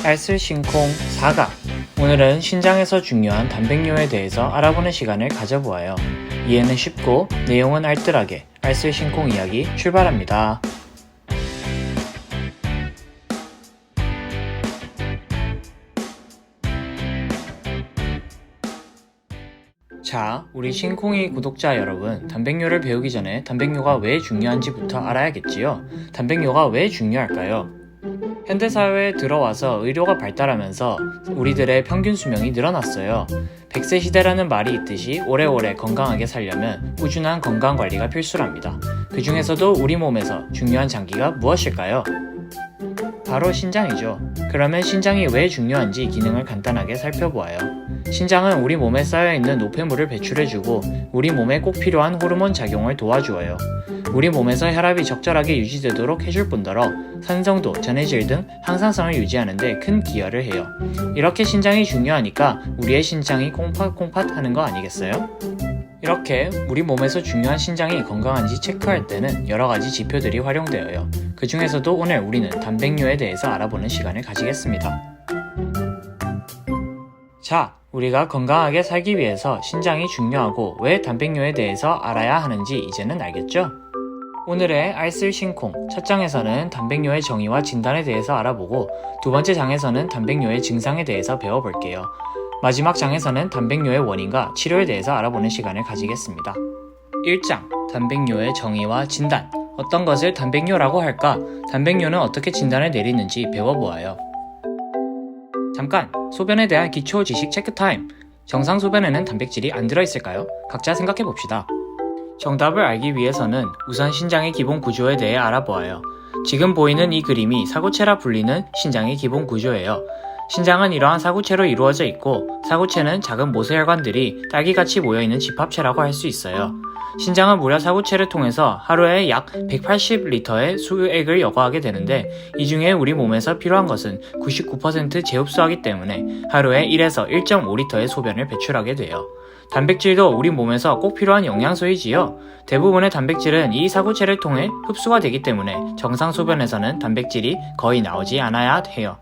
알쓸신콩 4강. 오늘은 신장에서 중요한 단백뇨에 대해서 알아보는 시간을 가져보아요. 이해는 쉽고 내용은 알뜰하게 알쓸신콩 이야기 출발합니다. 자, 우리 신콩이 구독자 여러분, 단백뇨를 배우기 전에 단백뇨가 왜 중요한지부터 알아야겠지요? 단백뇨가 왜 중요할까요? 현대사회에 들어와서 의료가 발달하면서 우리들의 평균 수명이 늘어났어요. 100세 시대라는 말이 있듯이 오래오래 건강하게 살려면 꾸준한 건강관리가 필수랍니다. 그 중에서도 우리 몸에서 중요한 장기가 무엇일까요? 바로 신장이죠. 그러면 신장이 왜 중요한지 기능을 간단하게 살펴보아요. 신장은 우리 몸에 쌓여있는 노폐물을 배출해주고 우리 몸에 꼭 필요한 호르몬 작용을 도와주어요. 우리 몸에서 혈압이 적절하게 유지되도록 해줄 뿐더러 산성도, 전해질 등 항상성을 유지하는 데 큰 기여를 해요. 이렇게 신장이 중요하니까 우리의 신장이 콩팥콩팥 하는 거 아니겠어요? 이렇게 우리 몸에서 중요한 신장이 건강한지 체크할 때는 여러가지 지표들이 활용되어요. 그 중에서도 오늘 우리는 단백뇨에 대해서 알아보는 시간을 가지겠습니다. 자, 우리가 건강하게 살기 위해서 신장이 중요하고 왜 단백뇨에 대해서 알아야 하는지 이제는 알겠죠? 오늘의 알쓸신콩 첫 장에서는 단백뇨의 정의와 진단에 대해서 알아보고 두 번째 장에서는 단백뇨의 증상에 대해서 배워볼게요. 마지막 장에서는 단백뇨의 원인과 치료에 대해서 알아보는 시간을 가지겠습니다. 1장 단백뇨의 정의와 진단. 어떤 것을 단백뇨라고 할까? 단백뇨는 어떻게 진단을 내리는지 배워보아요. 잠깐! 소변에 대한 기초 지식 체크 타임! 정상 소변에는 단백질이 안 들어있을까요? 각자 생각해봅시다. 정답을 알기 위해서는 우선 신장의 기본 구조에 대해 알아보아요. 지금 보이는 이 그림이 사구체라 불리는 신장의 기본 구조예요. 신장은 이러한 사구체로 이루어져 있고 사구체는 작은 모세혈관들이 딸기같이 모여있는 집합체라고 할 수 있어요. 신장은 무려 사구체를 통해서 하루에 약 180리터의 수액을 여과하게 되는데 이 중에 우리 몸에서 필요한 것은 99% 재흡수하기 때문에 하루에 1에서 1.5리터의 소변을 배출하게 돼요. 단백질도 우리 몸에서 꼭 필요한 영양소이지요. 대부분의 단백질은 이 사구체를 통해 흡수가 되기 때문에 정상 소변에서는 단백질이 거의 나오지 않아야 해요.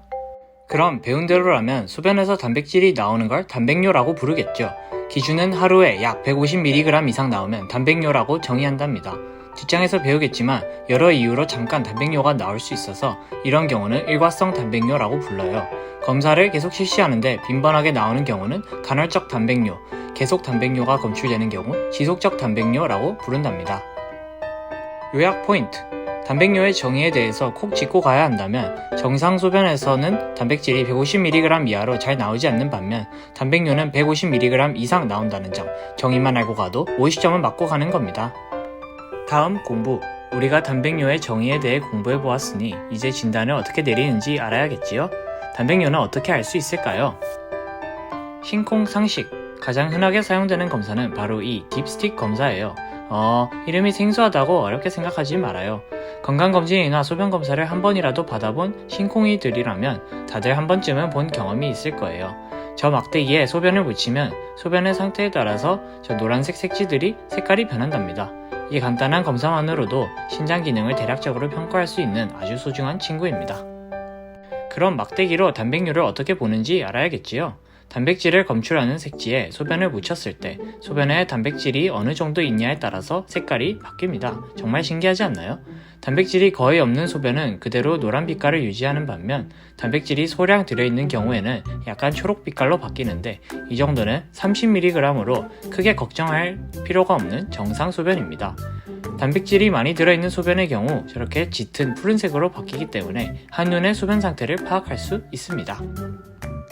그럼 배운 대로라면 소변에서 단백질이 나오는 걸 단백뇨라고 부르겠죠. 기준은 하루에 약 150mg 이상 나오면 단백뇨라고 정의한답니다. 뒷장에서 배우겠지만 여러 이유로 잠깐 단백뇨가 나올 수 있어서 이런 경우는 일과성 단백뇨라고 불러요. 검사를 계속 실시하는데 빈번하게 나오는 경우는 간헐적 단백뇨, 계속 단백뇨가 검출되는 경우 지속적 단백뇨라고 부른답니다. 요약 포인트. 단백뇨의 정의에 대해서 콕 짚고 가야 한다면 정상 소변에서는 단백질이 150mg 이하로 잘 나오지 않는 반면 단백뇨는 150mg 이상 나온다는 점, 정의만 알고 가도 50점은 맞고 가는 겁니다. 다음 공부. 우리가 단백뇨의 정의에 대해 공부해 보았으니 이제 진단을 어떻게 내리는지 알아야겠지요? 단백뇨는 어떻게 알 수 있을까요? 신콩 상식. 가장 흔하게 사용되는 검사는 바로 이 딥스틱 검사예요. 이름이 생소하다고 어렵게 생각하지 말아요. 건강검진이나 소변검사를 한 번이라도 받아본 신콩이들이라면 다들 한 번쯤은 본 경험이 있을 거예요. 저 막대기에 소변을 묻히면 소변의 상태에 따라서 저 노란색 색지들이 색깔이 변한답니다. 이 간단한 검사만으로도 신장 기능을 대략적으로 평가할 수 있는 아주 소중한 친구입니다. 그럼 막대기로 단백뇨를 어떻게 보는지 알아야겠지요? 단백질을 검출하는 색지에 소변을 묻혔을 때 소변에 단백질이 어느 정도 있냐에 따라서 색깔이 바뀝니다. 정말 신기하지 않나요? 단백질이 거의 없는 소변은 그대로 노란 빛깔을 유지하는 반면 단백질이 소량 들어있는 경우에는 약간 초록 빛깔로 바뀌는데 이 정도는 30mg으로 크게 걱정할 필요가 없는 정상 소변입니다. 단백질이 많이 들어있는 소변의 경우 저렇게 짙은 푸른색으로 바뀌기 때문에 한눈에 소변 상태를 파악할 수 있습니다.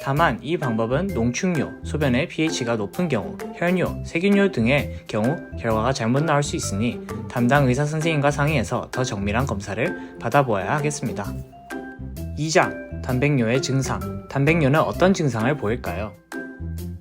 다만 이 방법은 농축뇨, 소변의 pH가 높은 경우, 혈뇨, 세균뇨 등의 경우 결과가 잘못 나올 수 있으니 담당 의사 선생님과 상의해서 더 정밀한 검사를 받아보아야 하겠습니다. 2장, 단백뇨의 증상. 단백뇨는 어떤 증상을 보일까요?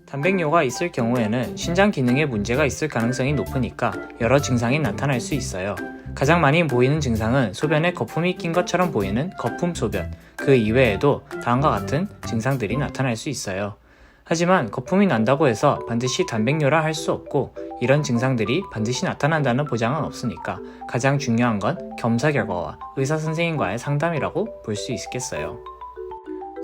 단백뇨가 있을 경우에는 신장 기능에 문제가 있을 가능성이 높으니까 여러 증상이 나타날 수 있어요. 가장 많이 보이는 증상은 소변에 거품이 낀 것처럼 보이는 거품 소변, 그 이외에도 다음과 같은 증상들이 나타날 수 있어요. 하지만 거품이 난다고 해서 반드시 단백뇨라 할 수 없고 이런 증상들이 반드시 나타난다는 보장은 없으니까 가장 중요한 건 검사 결과와 의사 선생님과의 상담이라고 볼 수 있겠어요.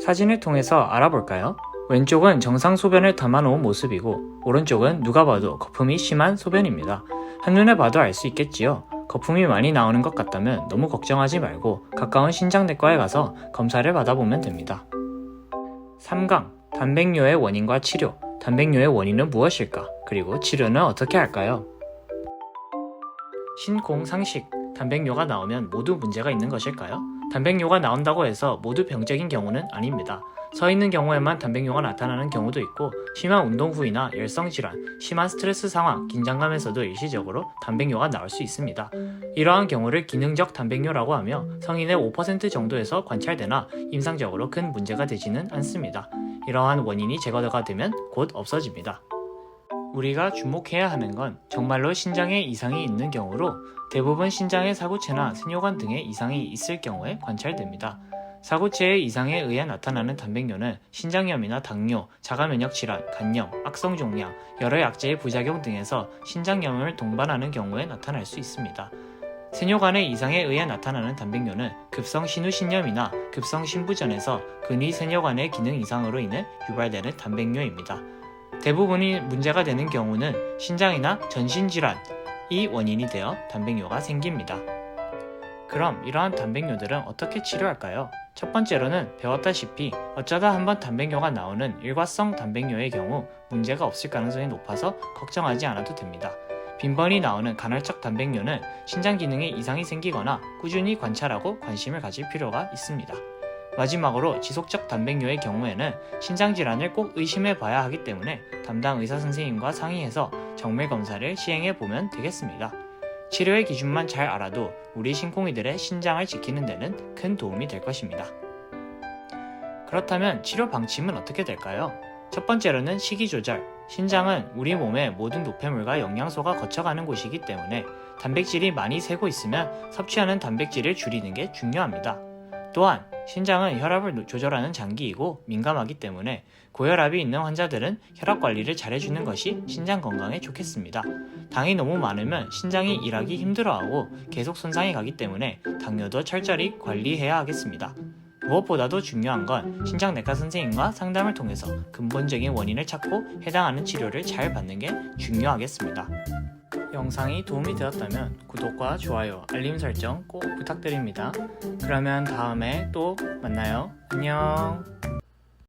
사진을 통해서 알아볼까요? 왼쪽은 정상 소변을 담아놓은 모습이고 오른쪽은 누가 봐도 거품이 심한 소변입니다. 한눈에 봐도 알 수 있겠지요. 거품이 많이 나오는 것 같다면 너무 걱정하지 말고 가까운 신장내과에 가서 검사를 받아보면 됩니다. 3강, 단백뇨의 원인과 치료. 단백뇨의 원인은 무엇일까? 그리고 치료는 어떻게 할까요? 신공상식, 단백뇨가 나오면 모두 문제가 있는 것일까요? 단백뇨가 나온다고 해서 모두 병적인 경우는 아닙니다. 서 있는 경우에만 단백뇨가 나타나는 경우도 있고 심한 운동 후이나 열성질환, 심한 스트레스 상황, 긴장감에서도 일시적으로 단백뇨가 나올 수 있습니다. 이러한 경우를 기능적 단백뇨라고 하며 성인의 5% 정도에서 관찰되나 임상적으로 큰 문제가 되지는 않습니다. 이러한 원인이 제거가 되면 곧 없어집니다. 우리가 주목해야 하는 건 정말로 신장에 이상이 있는 경우로 대부분 신장의 사구체나 세뇨관 등의 이상이 있을 경우에 관찰됩니다. 사구체의 이상에 의해 나타나는 단백뇨는 신장염이나 당뇨, 자가면역질환, 간염, 악성종양, 여러 약제의 부작용 등에서 신장염을 동반하는 경우에 나타날 수 있습니다. 세뇨관의 이상에 의해 나타나는 단백뇨는 급성 신우신염이나 급성 신부전에서 근위 세뇨관의 기능 이상으로 인해 유발되는 단백뇨입니다. 대부분이 문제가 되는 경우는 신장이나 전신질환이 원인이 되어 단백뇨가 생깁니다. 그럼 이러한 단백뇨들은 어떻게 치료할까요? 첫 번째로는 배웠다시피 어쩌다 한번 단백뇨가 나오는 일과성 단백뇨의 경우 문제가 없을 가능성이 높아서 걱정하지 않아도 됩니다. 빈번히 나오는 간헐적 단백뇨는 신장 기능에 이상이 생기거나 꾸준히 관찰하고 관심을 가질 필요가 있습니다. 마지막으로 지속적 단백뇨의 경우에는 신장질환을 꼭 의심해 봐야 하기 때문에 담당 의사선생님과 상의해서 정밀 검사를 시행해 보면 되겠습니다. 치료의 기준만 잘 알아도 우리 신콩이들의 신장을 지키는 데는 큰 도움이 될 것입니다. 그렇다면 치료 방침은 어떻게 될까요? 첫 번째로는 식이 조절. 신장은 우리 몸의 모든 노폐물과 영양소가 거쳐가는 곳이기 때문에 단백질이 많이 새고 있으면 섭취하는 단백질을 줄이는 게 중요합니다. 또한 신장은 혈압을 조절하는 장기이고 민감하기 때문에 고혈압이 있는 환자들은 혈압 관리를 잘해주는 것이 신장 건강에 좋겠습니다. 당이 너무 많으면 신장이 일하기 힘들어하고 계속 손상이 가기 때문에 당뇨도 철저히 관리해야 하겠습니다. 무엇보다도 중요한 건 신장내과 선생님과 상담을 통해서 근본적인 원인을 찾고 해당하는 치료를 잘 받는 게 중요하겠습니다. 영상이 도움이 되었다면 구독과 좋아요, 알림 설정 꼭 부탁드립니다. 그러면 다음에 또 만나요. 안녕.